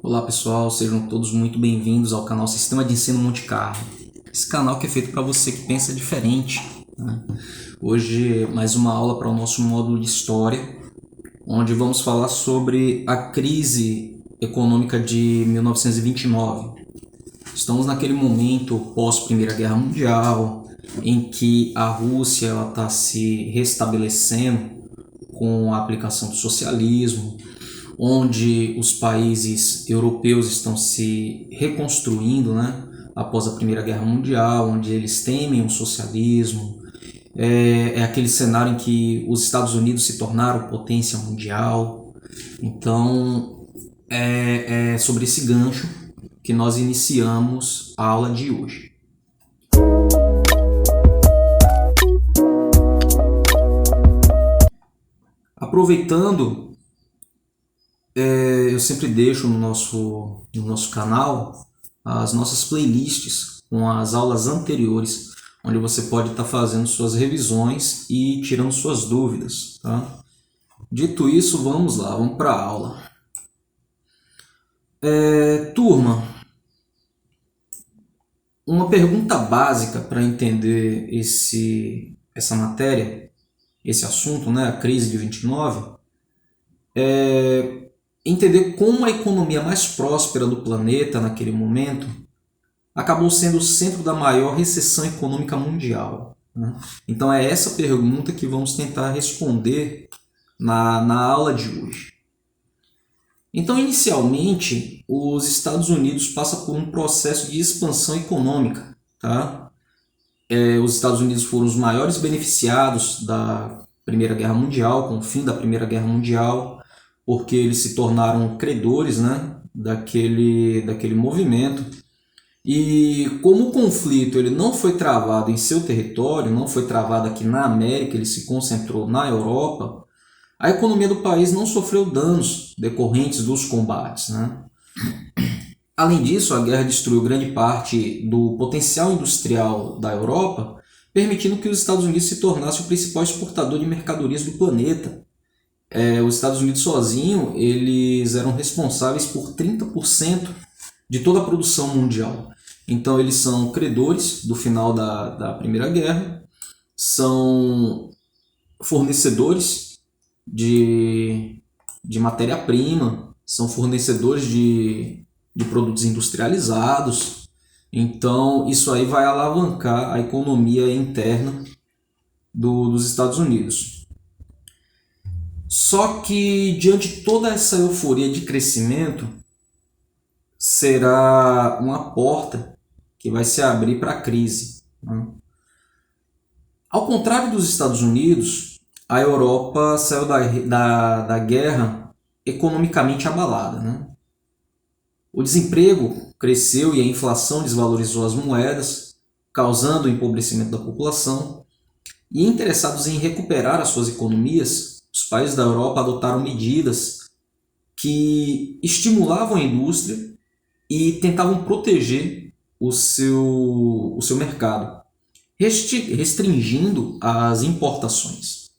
Olá pessoal, sejam todos muito bem-vindos ao canal Sistema de Ensino Monte Carlo. Esse canal que é feito para você que pensa diferente, né? Hoje mais uma aula para o nosso módulo de História, onde vamos falar sobre a crise econômica de 1929. Estamos naquele momento pós-Primeira Guerra Mundial, em que a Rússia está se restabelecendo com a aplicação do socialismo, onde os países europeus estão se reconstruindo, né, após a Primeira Guerra Mundial, onde eles temem o socialismo. É aquele cenário em que os Estados Unidos se tornaram potência mundial. Então, é sobre esse gancho que nós iniciamos a aula de hoje. Aproveitando, eu sempre deixo no nosso canal as nossas playlists com as aulas anteriores, onde você pode estar fazendo suas revisões e tirando suas dúvidas, tá? Dito isso, vamos lá, vamos para a aula. Turma, uma pergunta básica para entender essa matéria, esse assunto, né, a crise de 29, é entender como a economia mais próspera do planeta naquele momento acabou sendo o centro da maior recessão econômica mundial, né? Então é essa pergunta que vamos tentar responder na aula de hoje. Então, inicialmente, os Estados Unidos passam por um processo de expansão econômica, tá? Os Estados Unidos foram os maiores beneficiados da Primeira Guerra Mundial, com o fim da Primeira Guerra Mundial, porque eles se tornaram credores, né, daquele movimento. E como o conflito ele não foi travado em seu território, não foi travado aqui na América, ele se concentrou na Europa, a economia do país não sofreu danos decorrentes dos combates, né? Além disso, a guerra destruiu grande parte do potencial industrial da Europa, permitindo que os Estados Unidos se tornassem o principal exportador de mercadorias do planeta. Os Estados Unidos sozinhos eles eram responsáveis por 30% de toda a produção mundial. Então eles são credores do final da Primeira Guerra, são fornecedores de matéria-prima, são fornecedores de produtos industrializados. Então isso aí vai alavancar a economia interna dos Estados Unidos. Só que diante de toda essa euforia de crescimento, será uma porta que vai se abrir para a crise, né? Ao contrário dos Estados Unidos, a Europa saiu da guerra economicamente abalada, né? O desemprego cresceu e a inflação desvalorizou as moedas, causando o empobrecimento da população. E interessados em recuperar as suas economias, os países da Europa adotaram medidas que estimulavam a indústria e tentavam proteger o seu mercado, restringindo as importações.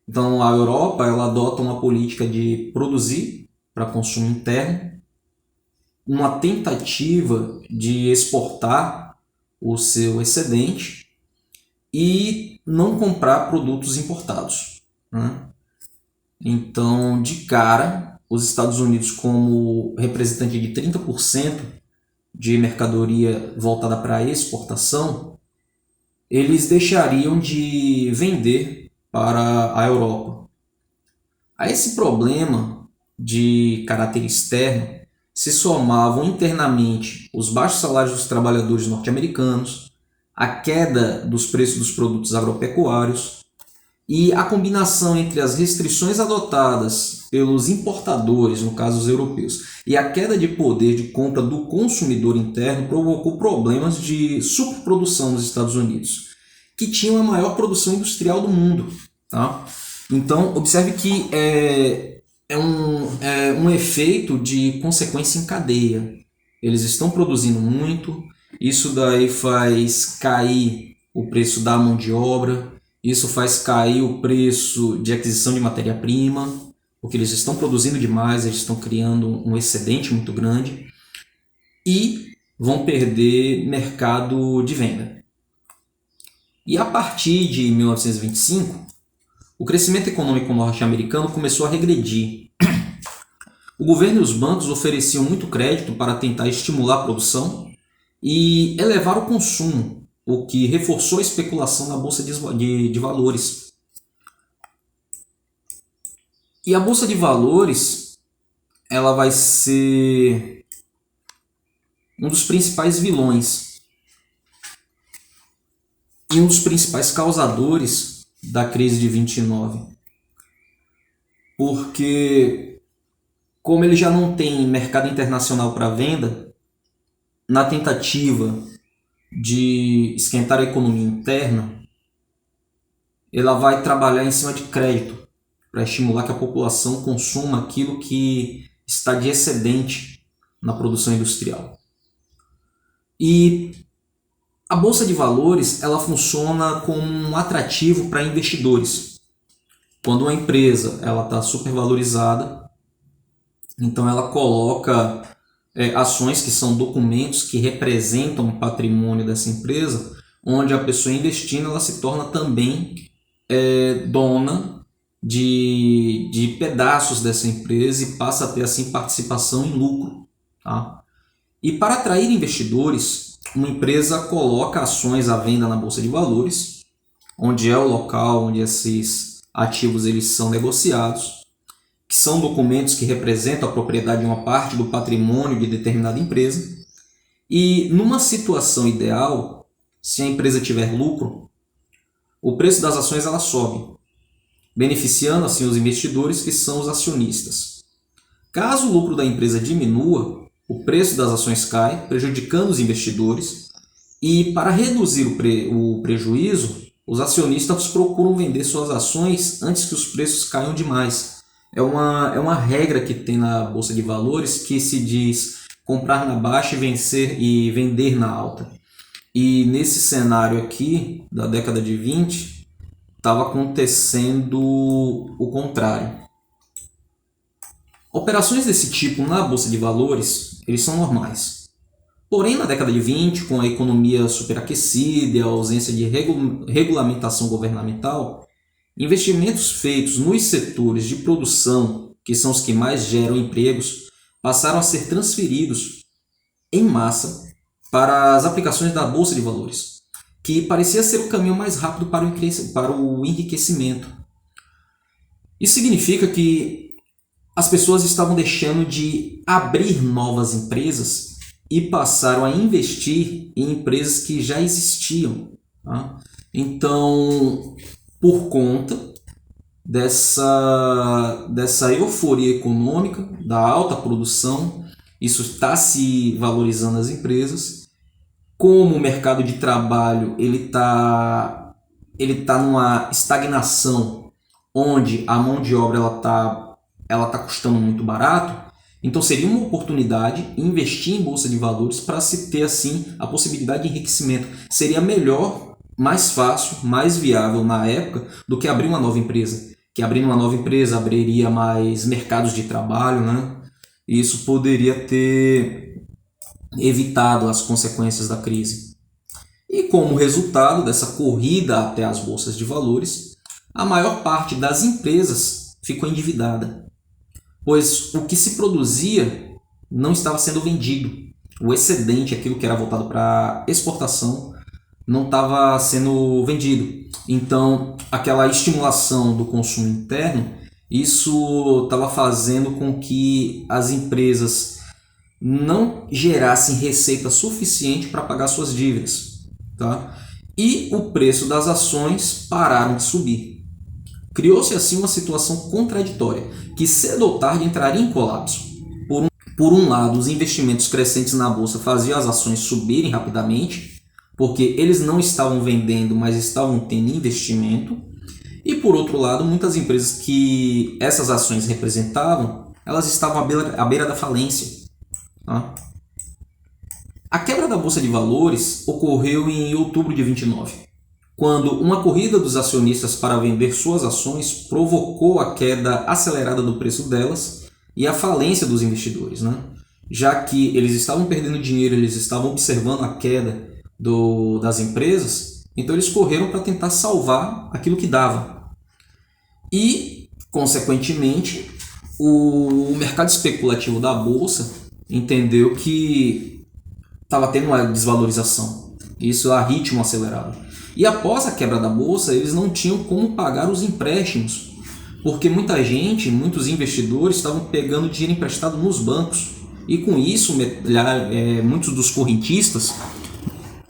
Então a Europa ela adota uma política de produzir para consumo interno, uma tentativa de exportar o seu excedente e não comprar produtos importados, né? Então, de cara, os Estados Unidos, como representante de 30% de mercadoria voltada para a exportação, eles deixariam de vender para a Europa. A esse problema de caráter externo se somavam internamente os baixos salários dos trabalhadores norte-americanos, a queda dos preços dos produtos agropecuários e a combinação entre as restrições adotadas pelos importadores, no caso os europeus, e a queda de poder de compra do consumidor interno provocou problemas de superprodução nos Estados Unidos, que tinham a maior produção industrial do mundo, tá? Então, observe que é um efeito de consequência em cadeia. Eles estão produzindo muito, isso daí faz cair o preço da mão de obra, isso faz cair o preço de aquisição de matéria-prima, porque eles estão produzindo demais, eles estão criando um excedente muito grande e vão perder mercado de venda. E a partir de 1925, o crescimento econômico norte-americano começou a regredir. O governo e os bancos ofereciam muito crédito para tentar estimular a produção e elevar o consumo, o que reforçou a especulação na bolsa de valores. E a bolsa de valores, ela vai ser um dos principais vilões e um dos principais causadores da crise de 29. Porque, como ele já não tem mercado internacional para venda, na tentativa de esquentar a economia interna, ela vai trabalhar em cima de crédito para estimular que a população consuma aquilo que está de excedente na produção industrial. E a bolsa de valores, ela funciona como um atrativo para investidores. Quando uma empresa ela está supervalorizada, então ela coloca ações que são documentos que representam o patrimônio dessa empresa, onde a pessoa investindo ela se torna também dona de pedaços dessa empresa e passa a ter assim participação em lucro. Tá? E para atrair investidores, uma empresa coloca ações à venda na bolsa de valores, onde é o local onde esses ativos eles são negociados, que são documentos que representam a propriedade de uma parte do patrimônio de determinada empresa. E numa situação ideal, se a empresa tiver lucro, o preço das ações ela sobe, beneficiando assim os investidores que são os acionistas. Caso o lucro da empresa diminua, o preço das ações cai, prejudicando os investidores, e para reduzir o prejuízo, os acionistas procuram vender suas ações antes que os preços caiam demais. É uma regra que tem na Bolsa de Valores que se diz comprar na baixa e vender na alta. E nesse cenário aqui, da década de 20, estava acontecendo o contrário. Operações desse tipo na Bolsa de Valores, eles são normais. Porém, na década de 20, com a economia superaquecida e a ausência de regulamentação governamental, investimentos feitos nos setores de produção, que são os que mais geram empregos, passaram a ser transferidos em massa para as aplicações da Bolsa de Valores, que parecia ser o caminho mais rápido para o enriquecimento. Isso significa que as pessoas estavam deixando de abrir novas empresas e passaram a investir em empresas que já existiam. Tá? Então, por conta dessa euforia econômica, da alta produção, isso está se valorizando as empresas. Como o mercado de trabalho ele tá numa estagnação, onde a mão de obra ela tá custando muito barato, então seria uma oportunidade investir em bolsa de valores para se ter assim a possibilidade de enriquecimento. Seria melhor, mais fácil, mais viável na época do que abrir uma nova empresa. Que abrindo uma nova empresa abriria mais mercados de trabalho, né? E isso poderia ter evitado as consequências da crise. E como resultado dessa corrida até as bolsas de valores, a maior parte das empresas ficou endividada, pois o que se produzia não estava sendo vendido. O excedente, aquilo que era voltado para exportação, não estava sendo vendido. Então, aquela estimulação do consumo interno, isso estava fazendo com que as empresas não gerassem receita suficiente para pagar suas dívidas. Tá? E o preço das ações pararam de subir. Criou-se assim uma situação contraditória, que cedo ou tarde entraria em colapso. Por um lado, os investimentos crescentes na bolsa faziam as ações subirem rapidamente, porque eles não estavam vendendo, mas estavam tendo investimento. E por outro lado, muitas empresas que essas ações representavam, elas estavam à beira da falência. Tá? A quebra da Bolsa de Valores ocorreu em outubro de 29, quando uma corrida dos acionistas para vender suas ações provocou a queda acelerada do preço delas e a falência dos investidores, né? Já que eles estavam perdendo dinheiro, eles estavam observando a queda das empresas, então eles correram para tentar salvar aquilo que dava. E, consequentemente, o mercado especulativo da Bolsa entendeu que estava tendo uma desvalorização, isso a ritmo acelerado. E após a quebra da Bolsa, eles não tinham como pagar os empréstimos, porque muitos investidores estavam pegando dinheiro emprestado nos bancos. E com isso, muitos dos correntistas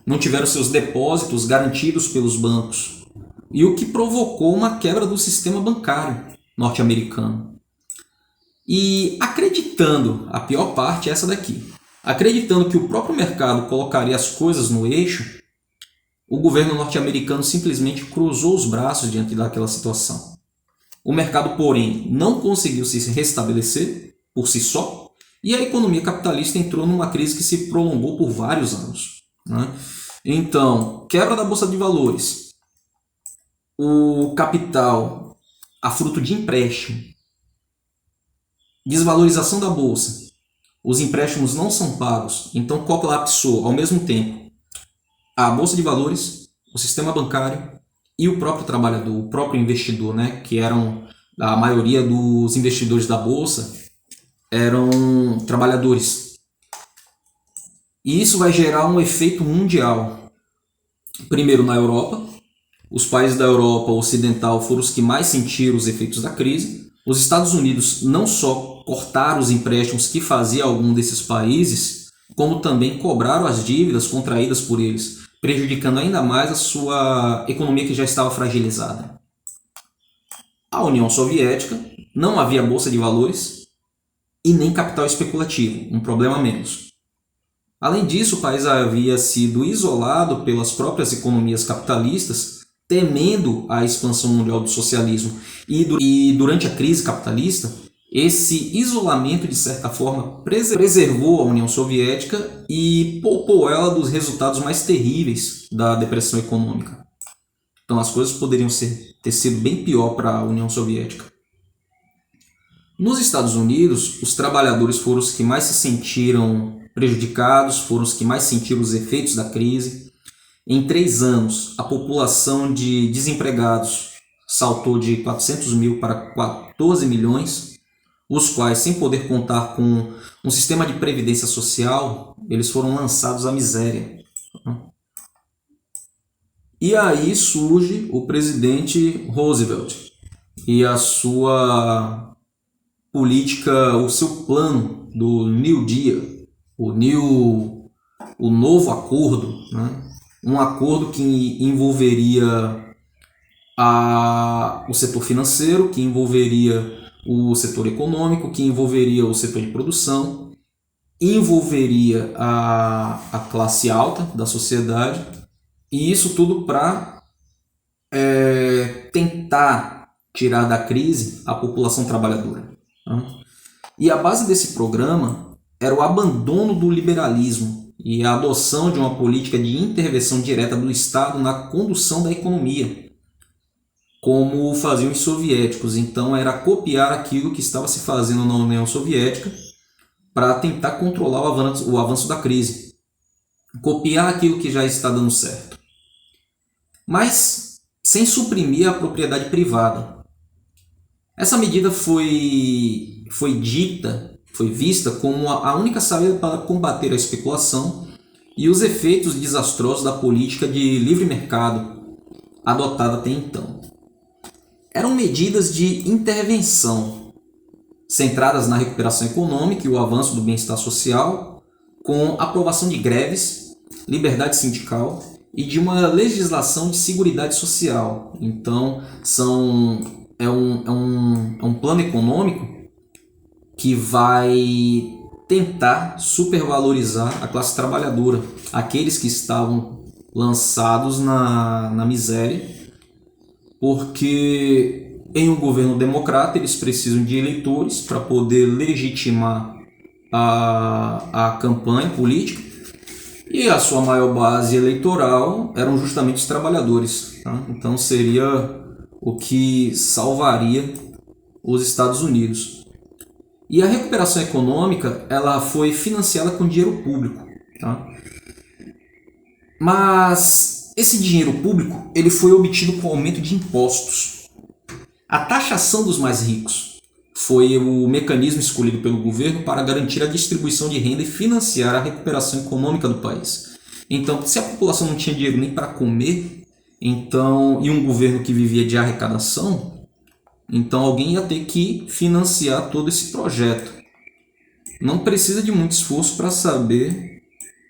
não tiveram seus depósitos garantidos pelos bancos. E o que provocou uma quebra do sistema bancário norte-americano. E acreditando, a pior parte é essa daqui, acreditando que o próprio mercado colocaria as coisas no eixo, o governo norte-americano simplesmente cruzou os braços diante daquela situação. O mercado, porém, não conseguiu se restabelecer por si só, e a economia capitalista entrou numa crise que se prolongou por vários anos, né? Então, quebra da Bolsa de Valores, o capital a fruto de empréstimo, desvalorização da Bolsa, os empréstimos não são pagos, então colapsou ao mesmo tempo a Bolsa de Valores, o sistema bancário e o próprio trabalhador, o próprio investidor, né? Que eram a maioria dos investidores da Bolsa eram trabalhadores. E isso vai gerar um efeito mundial. Primeiro na Europa, os países da Europa Ocidental foram os que mais sentiram os efeitos da crise. Os Estados Unidos não só cortaram os empréstimos que fazia algum desses países, como também cobraram as dívidas contraídas por eles, prejudicando ainda mais a sua economia que já estava fragilizada. A União Soviética não havia bolsa de valores e nem capital especulativo, um problema a menos. Além disso, o país havia sido isolado pelas próprias economias capitalistas, temendo a expansão mundial do socialismo. E durante a crise capitalista, esse isolamento, de certa forma, preservou a União Soviética e poupou ela dos resultados mais terríveis da depressão econômica. Então as coisas poderiam ter sido bem pior para a União Soviética. Nos Estados Unidos, os trabalhadores foram os que mais se sentiram prejudicados, foram os que mais sentiram os efeitos da crise. Em 3 anos, a população de desempregados saltou de 400 mil para 14 milhões, os quais, sem poder contar com um sistema de previdência social, eles foram lançados à miséria. E aí surge o presidente Roosevelt e a sua política, o seu plano do New Deal, o novo acordo, né? Um acordo que envolveria o setor financeiro, que envolveria o setor econômico, que envolveria o setor de produção, envolveria a classe alta da sociedade, e isso tudo para tentar tirar da crise a população trabalhadora. Né? E a base desse programa era o abandono do liberalismo e a adoção de uma política de intervenção direta do Estado na condução da economia, como faziam os soviéticos. Então era copiar aquilo que estava se fazendo na União Soviética para tentar controlar o avanço da crise. Copiar aquilo que já está dando certo. Mas sem suprimir a propriedade privada. Essa medida foi vista como a única saída para combater a especulação e os efeitos desastrosos da política de livre mercado adotada até então. Eram medidas de intervenção, centradas na recuperação econômica e o avanço do bem-estar social, com aprovação de greves, liberdade sindical e de uma legislação de seguridade social. Então, é um plano econômico que vai tentar supervalorizar a classe trabalhadora, aqueles que estavam lançados na miséria, porque em um governo democrata eles precisam de eleitores para poder legitimar a campanha política, E a sua maior base eleitoral eram justamente os trabalhadores. Tá? Então seria o que salvaria os Estados Unidos. E a recuperação econômica ela foi financiada com dinheiro público. Tá? Mas esse dinheiro público ele foi obtido com aumento de impostos. A taxação dos mais ricos foi o mecanismo escolhido pelo governo para garantir a distribuição de renda e financiar a recuperação econômica do país. Então, se a população não tinha dinheiro nem para comer, e um governo que vivia de arrecadação, então alguém ia ter que financiar todo esse projeto. Não precisa de muito esforço para saber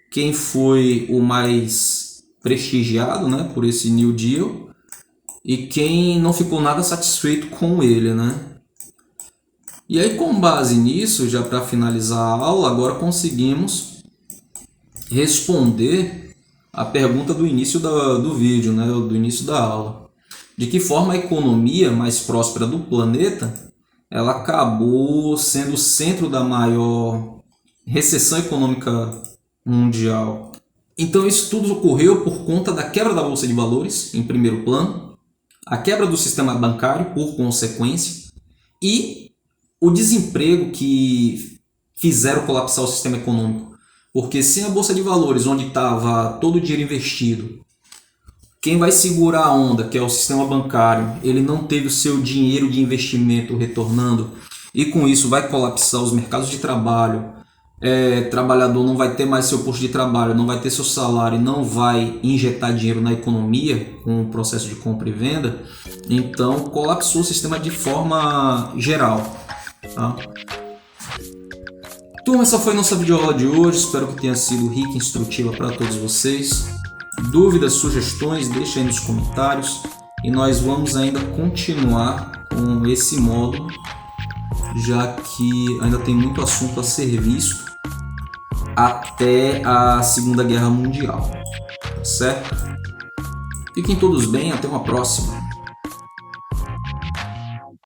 quem foi o mais prestigiado, né, por esse New Deal e quem não ficou nada satisfeito com ele, né? E aí, com base nisso, já para finalizar a aula, agora conseguimos responder a pergunta do início do vídeo, né, do início da aula. De que forma a economia mais próspera do planeta ela acabou sendo o centro da maior recessão econômica mundial. Então isso tudo ocorreu por conta da quebra da Bolsa de Valores, em primeiro plano, a quebra do sistema bancário, por consequência, e o desemprego que fizeram colapsar o sistema econômico. Porque sem a Bolsa de Valores, onde estava todo o dinheiro investido, quem vai segurar a onda, que é o sistema bancário, ele não teve o seu dinheiro de investimento retornando, e com isso vai colapsar os mercados de trabalho. Trabalhador não vai ter mais seu posto de trabalho, não vai ter seu salário, não vai injetar dinheiro na economia com o processo de compra e venda, então colapsou o sistema de forma geral. Tá? Turma, essa foi nossa videoaula de hoje, espero que tenha sido rica e instrutiva para todos vocês. Dúvidas, sugestões, deixem aí nos comentários e nós vamos ainda continuar com esse módulo, já que ainda tem muito assunto a ser visto até a Segunda Guerra Mundial, tá certo? Fiquem todos bem, até uma próxima!